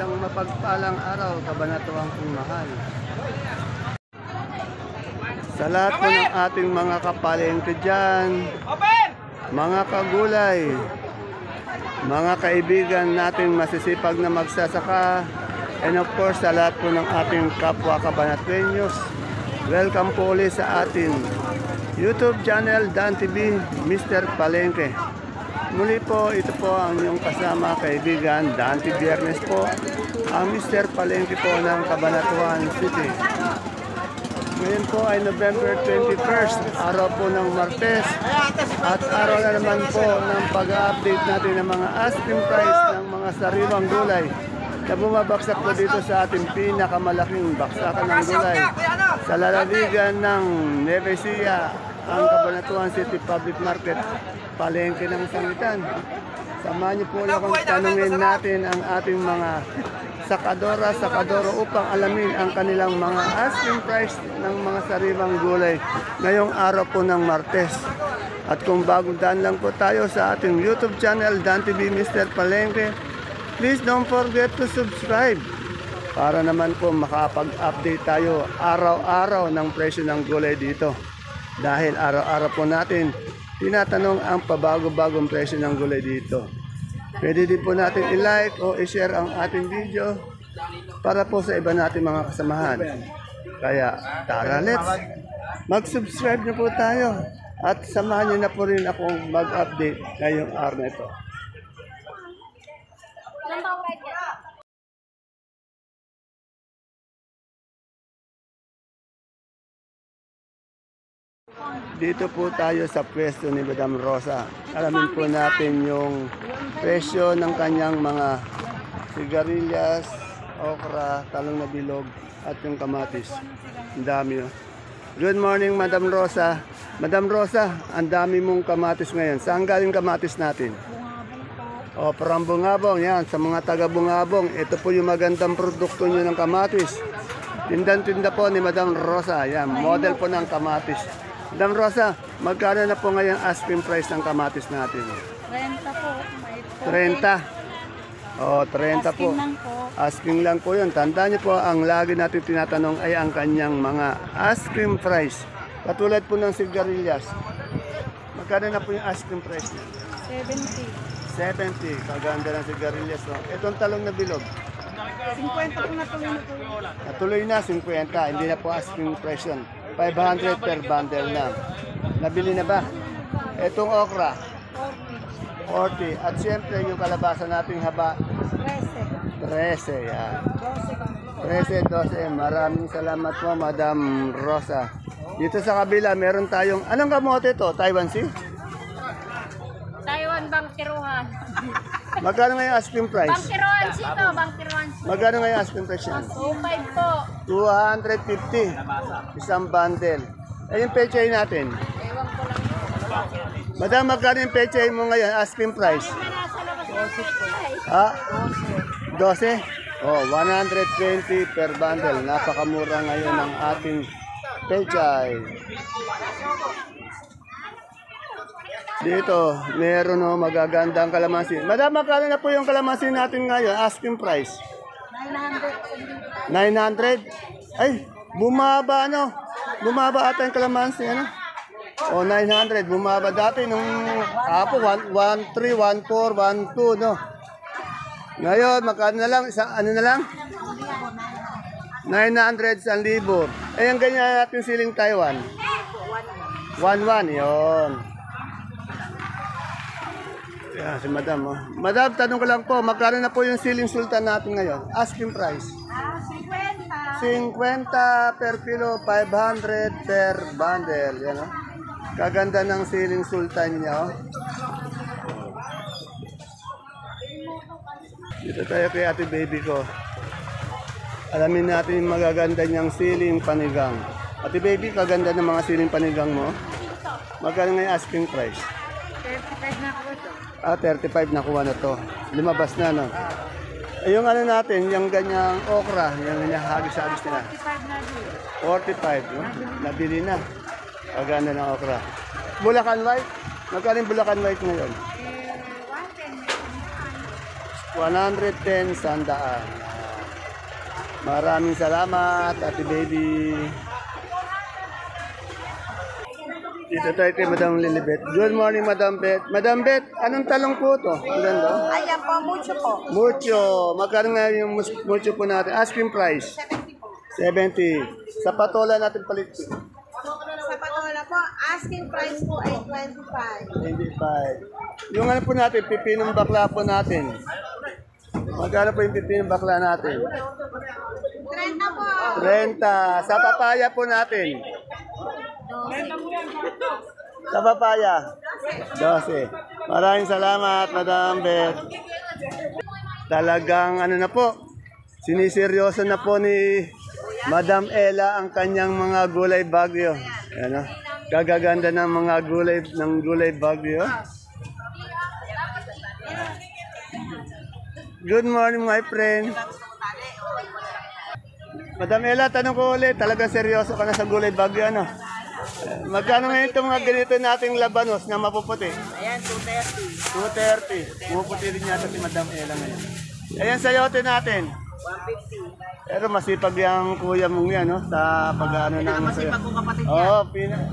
isang mapagpalang araw, kabanatuang mahal. Sa lahat po ng ating mga kapalengke dyan, mga kagulay, mga kaibigan nating masisipag na magsasaka, and of course sa lahat po ng ating kapwa kabanatuenyos, welcome po ulit sa ating YouTube channel Dan TV, Mr. Palengke. Muli po, ito po ang inyong kasama kaibigan, Dante Biernes po, ang Mr. Palengke po ng Cabanatuan City. Ngayon po ay November 21st, araw po ng Martes, at araw na naman po ng pag-update natin ng mga asking price ng mga sariwang gulay na bumabaksak po dito sa ating pinakamalaking baksakan ng gulay sa lalawigan ng Nueva Ecija, ang Cabanatuan City Public Market, palengke ng sangitan. Samahan niyo po ulit kung tanungin natin ang ating mga sakadoro upang alamin ang kanilang mga asking price ng mga sariwang gulay ngayong araw po ng Martes. At kung bagong daan lang po tayo sa ating YouTube channel Dan TV Mr. Palengke, please don't forget to subscribe para naman po makapag-update tayo araw-araw ng presyo ng gulay dito. Dahil araw-araw po natin tinatanong ang pabago-bagong presyo ng gulay dito. Pwede din po natin i-like o i-share ang ating video para po sa iba natin mga kasamahan. Kaya tara, let's mag-subscribe na po tayo at samahan niyo na po rin akong mag-update ngayong araw na ito. Dito po tayo sa pwesto ni Madam Rosa. Alamin po natin yung presyo ng kanyang mga sigarilyas, okra, talong na bilog at yung kamatis. Ang dami. Good morning, Madam Rosa. Madam Rosa, ang dami mong kamatis ngayon. Saan galing kamatis natin? O, from Bungabong. Yan, sa mga taga Bungabong. Ito po yung magandang produkto nyo ng kamatis. Tindan-tinda po ni Madam Rosa. Yan, model po ng kamatis. Madam Rosa, magkano na po ngayon asking price ng kamatis natin? 30 po. 30? O, 30 po. Asking lang po. Asking lang po yun. Tandaan niyo po, ang lagi natin tinatanong ay ang kanyang mga asking price. Katulad po ng sigarilyas. Magkano na po yung asking price niya? 70. 70. Kaganda ng sigarilyas. No? Itong talong na bilog. 50 po natuloy na po. Natuloy na, 50. Hindi na po asking price yun. 500 per bundle na. Nabili na ba? Itong okra? 40. At siyempre yung kalabasa nating haba? 13. Yan. 13, 12. Maraming salamat po, Madam Rosa. Dito sa kabila, meron tayong... Anong kamote to? Taiwan Sea? Taiwan Bangkiruhan. Magkano ngayon asking price? Bangkiruhan sito, Bangkiruhan sito. Magkano ngayon asking price yan? 25 po. 250. Isang bundle. Eh, yung pechay natin? Ewan ko lang. Madam, magkano yung pechay mo ngayon? Asking price? Nasa labas ng pechay. Ha? 12? Oh, 120 per bundle. Napakamura ngayon ng ating pechay. Dito, meron o magagandang kalamansi. Madam, magkano na po yung kalamansi natin ngayon? Asking price? 900? Ay, bumaba ano? Bumaba ata yung kalamansi, ano? O, 900. Bumaba dati nung hapo, 13, 14, 12, no? Ngayon, magkano na lang? Ano na lang? 900, 1,000. Eh, ang ganyan natin siling Taiwan? 1,1, yun. Yeah, si Madam. Oh. Madam, tanong ko lang po, magkano na po yung siling sultan natin ngayon? Asking price? 50. 50 per kilo, 500 per bundle. Yan, oh. Kaganda ng siling sultan niya. Oh. Dito tayo kay ate baby ko. Alamin natin yung magaganda niyang siling panigang. Ate baby, kaganda ng mga siling panigang mo. Magkano ngayon asking price? 35 na po ito. Ah, 35 nakuha na to. Lumabas na, no? Eh, yung ano natin, yung ganyang okra, yung ganyang hagis-hagis nila. 45 na din. 45, no? Nabili na. Kaganda ng okra. Bulacan White? Magkano yung Bulacan White ngayon? 110 sandaan. Maraming salamat, Ate Baby. Dito tayo kay Madam Lilibet. Good morning, Madam Bet. Madam Bet, anong talong po to? Ilan to? Ayan po, mucho po. Mucho. Magkano nga yung mucho po natin? Asking price? 70 po. 70. Sa patola natin palit. Sa patola po, asking price po ay 25. 25. Yung ano po natin, pipinong bakla po natin. Magkano po yung pipinong bakla natin? 30 po. 30. Sa papaya po natin. Sa papaya. 12. Maraming salamat, Madam Beth. Talagang ano na po, siniseryoso na po ni Madam Ella ang kanyang mga gulay bagyo. Ano? Gagaganda ng mga gulay bagyo. Good morning, my friend. Madam Ella, tanong ko ulit, talagang seryoso ka na sa gulay bagyo, ano? Magkano ngayon itong mga ganito nating labanos na mapuputi? Ayan, 230. 230. Pumuputi rin yata si Madam Ella ngayon. Ayan, sayote natin. 150. Pero masipag yung kuya mong yan, no? Sa pag-ano na ano sa'yo. Masipag kong kapatid niya. Oo,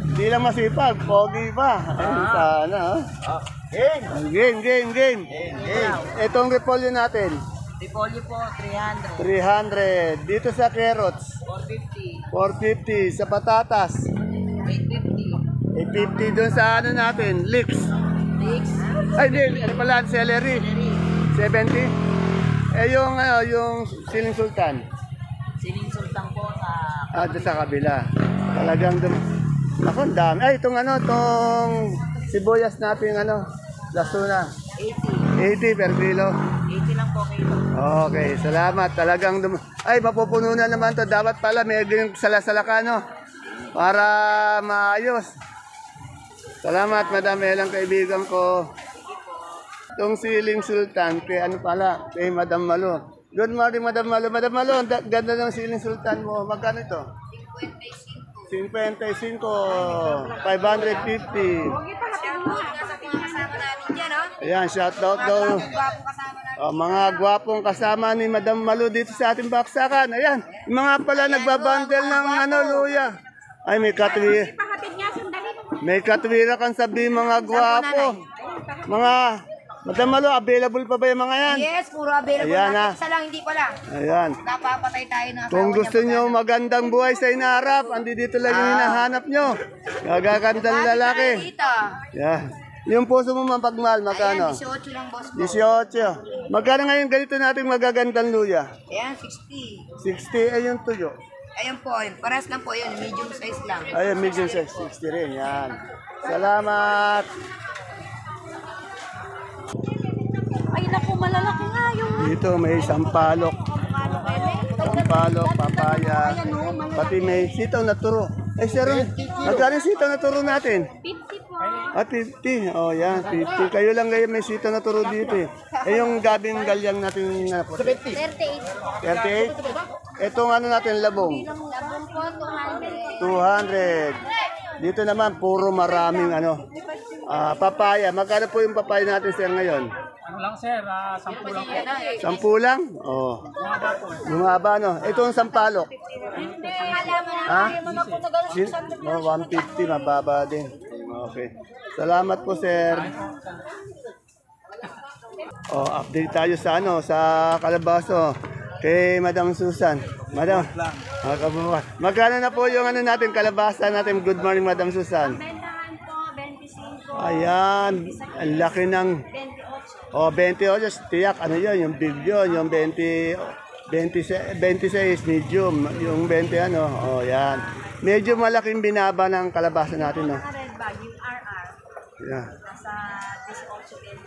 hindi lang masipag, pogi pa. Ayun, sana, oh. Game. Itong repolyo natin, Repolyo po, 300. 300. Dito sa carrots, 450. 450. Sa patatas, 850. 850. Doon sa ano natin, leeks. Mix. Ay, hindi, ano pala, celery. 70. Yung siling sultan. Siling sultang po sa Doon sa kabila. Talagang ako, ang dami. Ay, itong sibuyas natin, lasuna. 80 per kilo. 80 lang po kilo. Okay, salamat. Talagang ay, mapupuno na naman to. Dapat pala may ganyung salasala no? Para maayos. Salamat, Madam Elang, kaibigan ko. Itong siling sultan, kay kay Madam Malo. Good morning, Madam Malo. Madam Malo, ganda ng siling sultan mo. Magkano ito? 55. 550. Ayan, shoutout daw. Mga gwapong kasama ni Madam Malu dito sa ating baksakan. Ayan, yung mga pala nagbabandel ng luya. Ay, may katwira. May katwira kang sabi mga gwapo. Mga, Madam Malu, available pa ba yung mga yan? Yes, puro available. Ayan, Natin. Isa lang, hindi pala. Ayan. Napapatay tayo ng asawa Kung niya gusto nyo magandang buhay sa inaharap, andi dito lang yung hinahanap nyo. Gagagandang lalaki. Dito. Yan. Yung puso mo mapagmahal, magkano? Ayan, 18 lang, boss ko. 18. Magkano ngayon ganito natin magagandang luya? Ayan, 60. 60 ay yung tuyo. Ayan po, paras lang po yun. Medium size lang. Ayun, medium size, 60 rin. Yan. Salamat. Ay, naku, malalaki nga yung... Dito may sampalok. Sampalok, papaya. Pati may sitaw na turo. Ay, sir, magkano yung sitaw na turo natin? 50 po. 50. Oh, yan, 50. Kayo lang ngayon may sitaw na turo dito eh. Yung gabing galyang natin na 38. 38. Itong natin, labong. Labong po, 200. Dito naman, puro maraming papaya. Magkano po yung papaya natin, sir, ngayon? Ano lang sir, 10 lang po. 10 lang? Oh. Bumaba, no? Itong sampalok. Ha? 150, mababa din. Okay. Salamat po, sir. Oh, update tayo sa sa Calabazo. Kay Madam Susan. Madam, magkano na po yung natin, kalabasa natin? Good morning, Madam Susan. Bentahan po, 25. Ayan, ang laki ng... 28, tiyak, yun, yung big yun, yung 26 medium, yung 20 yan. Medyo malaking binaba ng kalabasa natin, no? Red bag, yung RR. Yeah. Nasa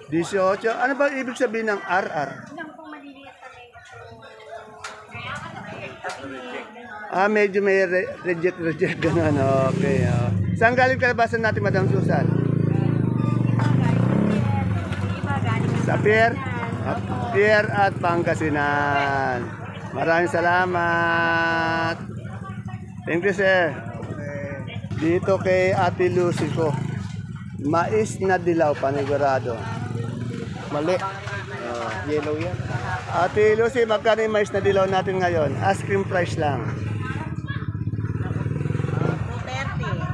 18. 18, ano ba ibig sabihin ng RR? Ilang pong maliliit Medyo may reject, gano'n, okay. Saan galing kalabasa natin, Madam Susan? Sa Pier at Pangasinan. Maraming salamat. Thank you, sir. Dito kay Ate Lucy ko. Mais na dilaw, panigurado. Mali. Yellow yan. Ate Lucy, magkano yung mais na dilaw natin ngayon? Ice cream price lang.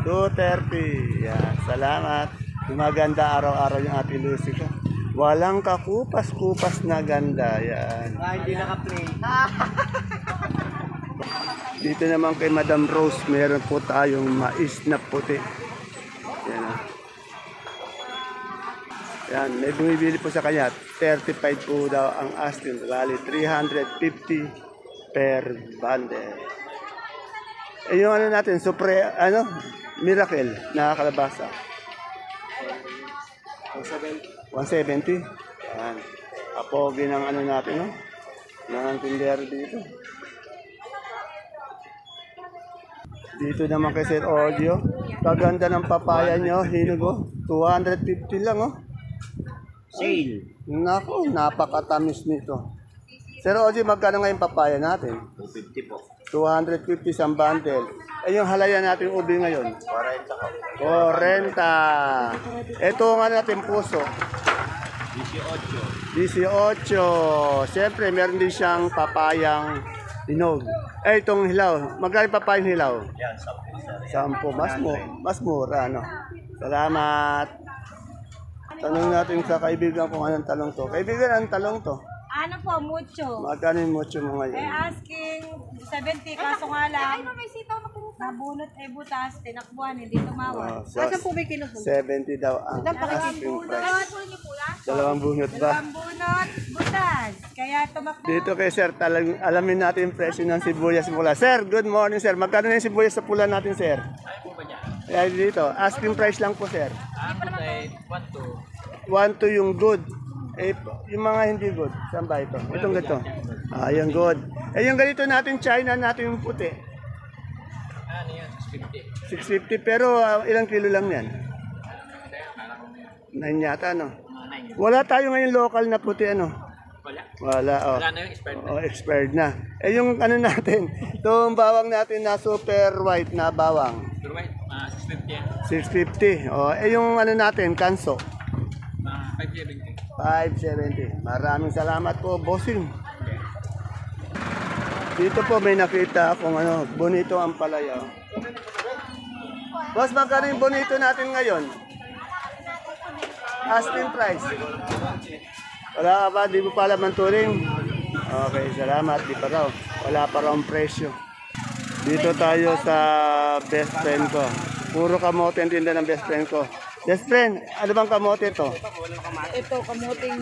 230. Yan, salamat. Gumaganda araw-araw yung Ate Lucy ko. Walang kakupas-kupas na ganda. Yan. Hindi naka-play. Dito naman kay Madam Rose, meron po tayong mais na puti. Yan. Yan, may bumibili po sa kanya. 35 po daw ang asking. Bali, 350 per bundle. Eh, yung ano natin, Miracle na kalabasa. 170. Yan. Apogi ng ano natin, no? Ng tindero dito. Dito naman kay Sir Audio. Kaganda ng papaya nyo, hinugo. 250 lang, oh. Sale. Naku, napakatamis nito. Sir Audio, magkano ngayon papaya natin? 250 po. 250 isang bundle. Eh, yung halaya natin ubi ngayon? 40 po. 40. Ito nga natin puso. 18. Siyempre, meron din siyang papayang hinog. Eh, itong hilaw. Magkano papayang hilaw? Yan, 10. 10. Mas mura, no? Salamat. Tanong natin sa kaibigan kung anong talong to. Kaibigan, anong talong to? Ano po, mucho. Magkano yung mucho mo ngayon? Asking 70, kaso nga lang. Ay, may sitaw na pumunta. Nabunot butas, tinakbuhan, hindi tumawad. So, 70 daw ang asking price. Dalawang bunot ba? Ang bunot, butas. Kaya tumakbo. Dito kay Sir, alamin natin yung presyo ng sibuyas pula. Sir, good morning Sir. Magkano na yung sibuyas sa pula natin Sir? Ay dito, asking price lang po Sir. 1 to yung good. Eh, yung mga hindi good, saan ba ito? Itong ganito. Ah, yung good. Eh, yung ganito natin, China natin yung puti. Ano yan? 650, 650. pero ilang kilo lang yan? 9 yata, no? Wala tayo ngayon local na puti, ano? Wala. Wala, oh. Wala na yung expired. Oh, expired na. Eh, yung ano natin, itong bawang natin na super white na bawang. Pero wait, 650 yan. 650. Oh, eh, yung ano natin, kanso. 570. 570. Maraming salamat po, bossing. Dito po may nakita akong ano, bonito ang palaya. Boss, magkano yung bonito natin ngayon? Asking price. Wala ka ba? Di mo pala manturing? Okay, salamat. Di pa raw. Wala pa raw ang presyo. Dito tayo sa best friend ko. Puro kamote ang tinda ng best friend ko. Best friend, ano bang kamote ito? Ito, kamuting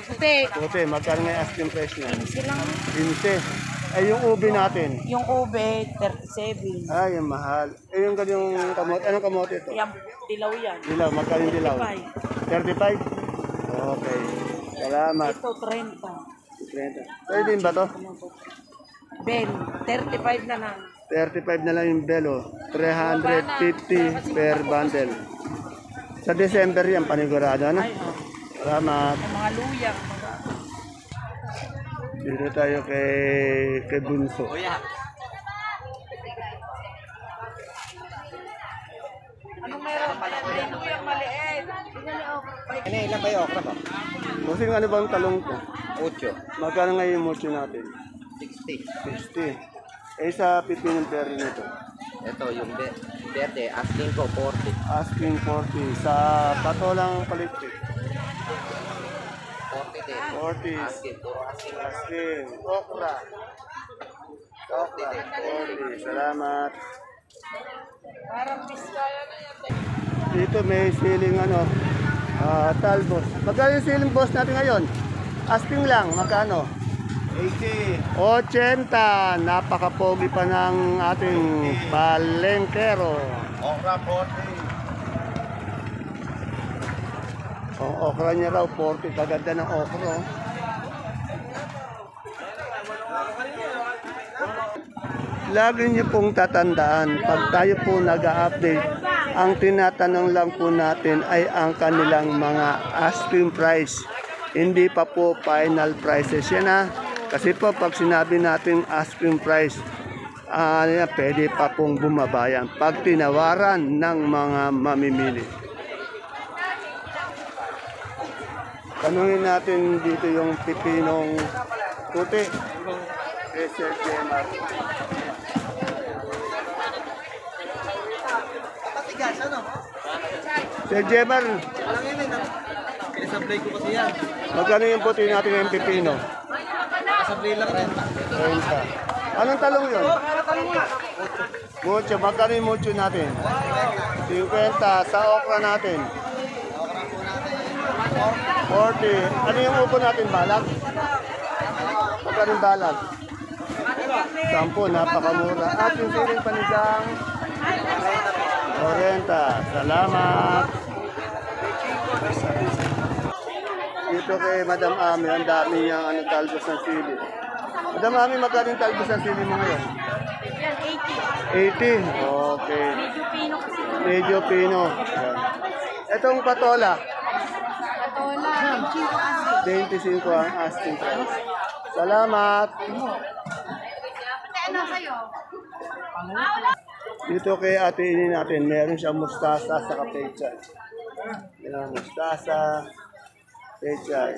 puti. Puti, magkano nga yung asking price niya? Silang 15. Eh, yung ubi natin. yung ube, 37. Ay, yung mahal. Eh, yung ganyang kamote. Anong kamote ito? Yan, dilaw yan. Dilaw, magkano yung dilaw? 35? Okay. Salamat. Ito, 30. 30. Pwede din ba to? Ben, 35 na lang. 35 na lang yung belo. 350 per bundle. Sa December yan, panigurado, ano? Ay, oh. Salamat. Yung mga luya. Mga... Dito tayo kay Bunso. Anong meron? May luyang maliit. Ano, ilan ba yung okra po? Kasi ano bang talong to? 8. Magkano nga yung mochi natin? 60. 60. Eh sa pipinong peri nito? Ito, yung verde, asking ko 40. Asking 40. Sa patolang palikpik? 40 din. 40. Asking, puro asking. Asking. Okra. Okra. 40. Salamat. Parang biskaya na yan. Dito may siling ano, talbos. Magkano yung siling boss natin ngayon? Asking lang, magkano? 80. 80. Napakapogi pa ng ating palengkero. Okra 40. Ang okra niya raw, 40. Kaganda ng okra. Oh. Lagi niyo pong tatandaan, pag tayo po nag-update, ang tinatanong lang po natin ay ang kanilang mga asking price. Hindi pa po final prices yan ha. Kasi po pag sinabi natin asking price, pwede pa pong bumabayan pag tinawaran ng mga mamimili. Tanungin natin dito yung pipinong puti. Kay Sir Gemar. Sir Gemar, Isablay ko kasi yan. magkano yung puti natin yung pipino? Isablay lang rin. 30. Anong talong yun? Mucho. Magkano yung mucho natin? 50. Sa okra natin? 40. Ano yung upo natin? Balag? Magkano yung balag? 10. Napakamura. At yung siling panigang? 40. Salamat. Dito kay Madam Ami, ang dami niyang talbos ng sili. Madam Ami, magkano yung talbos ng sili mo ngayon? Yan, 80. 80. Okay. Medyo pino kasi. Medyo pino. Yan. Itong patola, Patola, 25 25 asking. ang asking price. Salamat. Ano sa'yo? Dito kay ate ini natin, meron siyang mustasa sa kapechay. Yan, mustasa, pechay.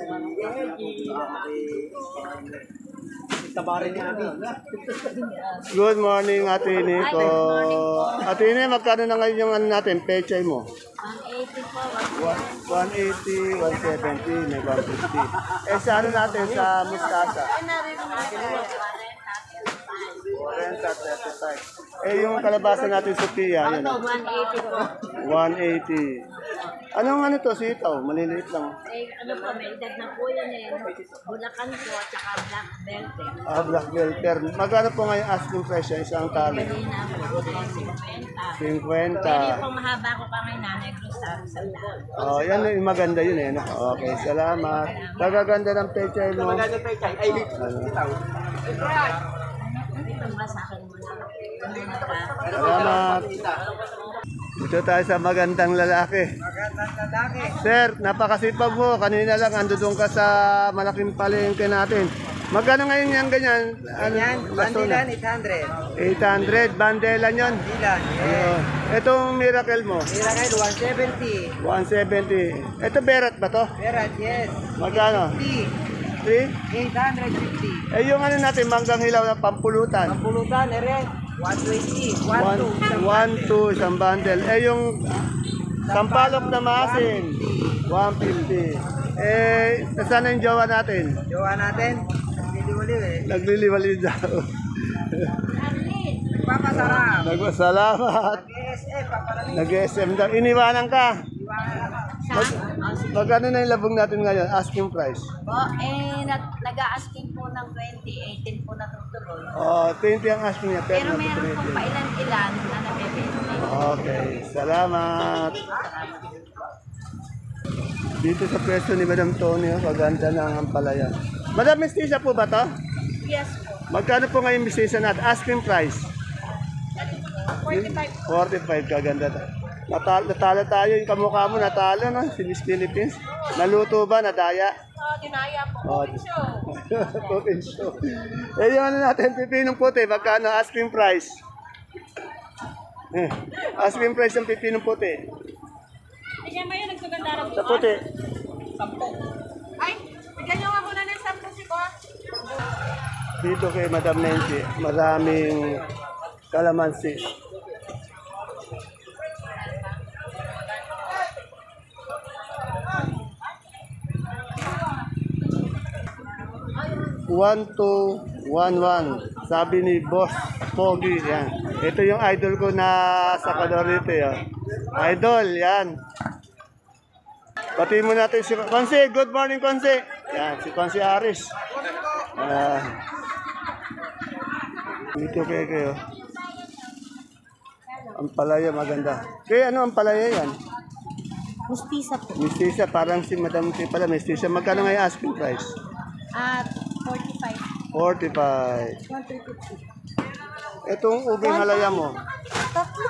Good morning, Ate Ini ko. Ate Ini, magkano na ngayon yung ano natin, pechay mo? 180 po. 180, 170, may 150. Eh, sa ano natin, sa mustasa? 40, 35. Eh, yung kalabasa natin sa Pia, yun. 180 po. 180. Anong ano to, sitaw? Maliliit lang. Eh, ano po, may edad na po yan eh. Bulacan po, tsaka black belt eh. Ah, black belter. Magkano po ngayon asking price yung isang tali? Pwede na po, 50. 50. Pwede pong mahaba ko pa ngayon nanay Cruzar sa daan. Oh, yan yung maganda yun eh. No? Okay, salamat. Kagaganda ng pechay mo. Ano? Ito ba sa akin mo na? Salamat. Dito tayo sa magandang lalaki. Sir, napakasipag mo. Kanina lang andun ka sa malaking palengke natin. Magkano ngayon yan ganyan? Yan, bandilan 800. 800. Bandelan yun. Bandilan, Itong miracle mo. Miracle 170. 170. Ito berat ba to? Perat, yes. Magkano? 50. 3? 850. Eh yung ano natin, manggang hilaw na pampulutan. Pulutan, ere. 120. 1, 2, isang bundle. Eh yung sampalok na masin, 150. Eh, nasaan na yung jowa natin? Jowa natin. Niliwaliw eh. Nagliliwali daw. Nagpapasarap. Nagpasalamat. SM, paparami. Nag-SM daw. Iniwanan ka. Magkano na yung labong natin ngayon? Asking price. Nag-a-asking po ng 20, 18 po na tutuloy. Oh, 20 ang asking niya. Pero meron natutuloy pong din. pailan-ilan na nabibili. Okay, salamat. Dito sa pwesto ni Madam Tony, oh, kaganda ng ampalaya. Madam, mistisa po ba to? Yes po. Magkano po ngayon mistisa natin? Asking price? 45. 45, kaganda to. Natalo tayo, yung kamukha mo natalo, no? Si Miss Philippines. Naluto ba? Nadaya? Dinaya po. Oh, cooking show. Eh, yung ano natin, pipinong puti, magkano asking price? Asking price ng pipinong puti. Bigyan mo yun, nagsaganda rin. Sa puti. 10. Ay, bigyan nyo nga muna ng 10 si Ko. Dito kay Madam Nancy, maraming kalamansi. One, two, one, one. Sabi ni Boss Pogi, yan. Ito yung idol ko na sa Calorite, yan. Idol, yan. Pati mo natin si Konse. Good morning, Konse. Yan, si Konse Aris. Dito kayo. Ang palaya maganda. Kaya ano ang palaya yan? Mustisa po. Mistisa, parang si Madam T pala. Mistisa, magkano nga yung asking price? At 45. 45. 150. Itong ubing halaya mo. Tatlo.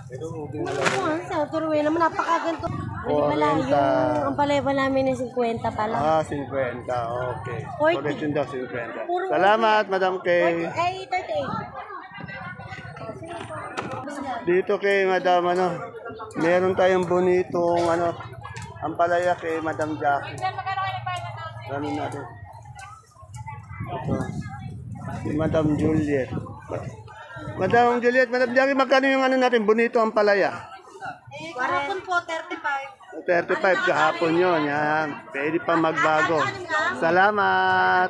Itong ubing halaya. Sa turuin naman, napakaganto. Malayo. Ang paleva namin ng 50 pala. Ah, 50. Okay. 40. Correct yun daw, 50. Salamat, Madam Kay. Ay, 38. Dito kay Madam, ano, meron tayong bonitong, ano, Ang palaya kay Madam Jackie. Ganun natin. Ito. Si Madam Juliet. Madam Juliet, Madam Jackie, magkano yung ano natin? Bonito ang palaya. Kahapon po, 35. 35 kahapon yun. Yan. Pwede pa magbago. Salamat.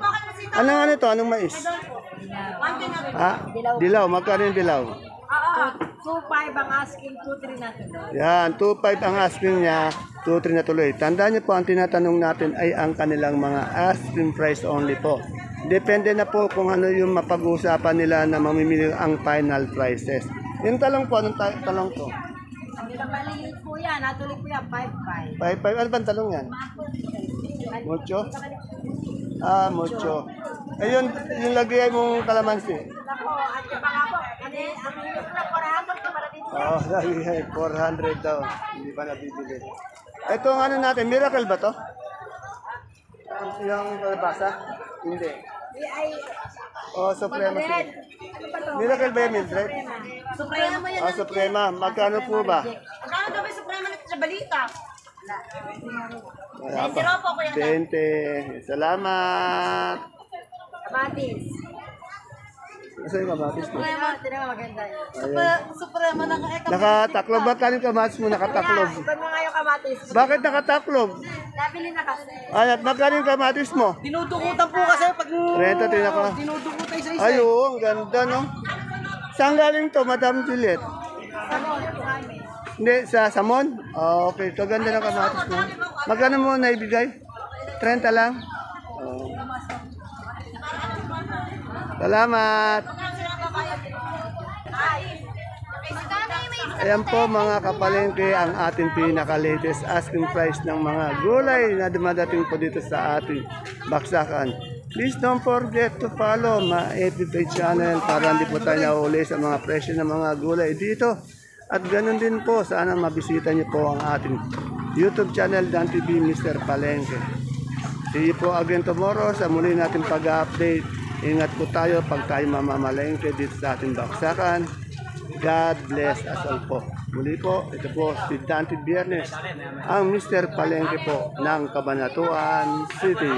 Anong ano to? Anong mais? Ha? Dilaw. Magkano yung dilaw? 2.5 ang asking, 2.3 natin. Yan. 2.5 ang asking niya. 2.3 na tuloy. Tandaan niyo po, ang tinatanong natin ay ang kanilang mga asking price only po. Depende na po kung ano yung mapag-uusapan nila na mamimili ang final prices. Yung talong po, anong talong to? Hindi na maliit po yan. Natuloy po yan, 5.5. 5.5. Ano bang talong yan? Mucho? Ah, mucho. Ayun, yung lagay mong kalamansi. Ako, at yung mga po, ang hirap na 400 ko para dito. Oo, lagay 400 daw. Hindi pa nabibili. Ito ang ano natin, miracle ba to? Yung kalabasa? Hindi. Ay, Oh, Suprema. Miracle ba yung Mildred? Suprema yan. Oh, Suprema. Magkano po ba? Magkano daw ba yung Suprema sa balita? Wala pa. 20. Salamat. Kamatis. Kasi yung kamatis mo. Suprema, tinama maganda yun. Ayan. Suprema na ka. Nakataklob ba? Kanin kamatis mo nakataklob? Iban mo nga yung kamatis. Bakit nakataklob? Nabili na kasi. Ay, at magkano yung kamatis mo? Dinudukutan po kasi pag... Renta, tinan ko. Dinudukutan isa-isa. Ay, oo, ang ganda, no? Saan galing to, Madam Juliet? Samon po kami. Hindi, sa Samon? Oh, okay, ito ganda ng kamatis mo. Magkano mo naibigay? 30 lang? Oh. Salamat! Ayan po mga kapalengke ang ating pinaka-latest asking price ng mga gulay na dumadating po dito sa ating baksakan. Please don't forget to follow my FB channel para hindi po tayo nahuli sa mga presyo ng mga gulay dito. At ganun din po, sana mabisita niyo po ang ating YouTube channel Dan TV Mr. Palengke. See you po again tomorrow sa muli natin pag-update. Ingat po tayo pag tayo mamamalengke dito sa ating baksakan. God bless us all po. Muli po, ito po si Dante Biernes, ang Mr. Palengke po ng Cabanatuan City.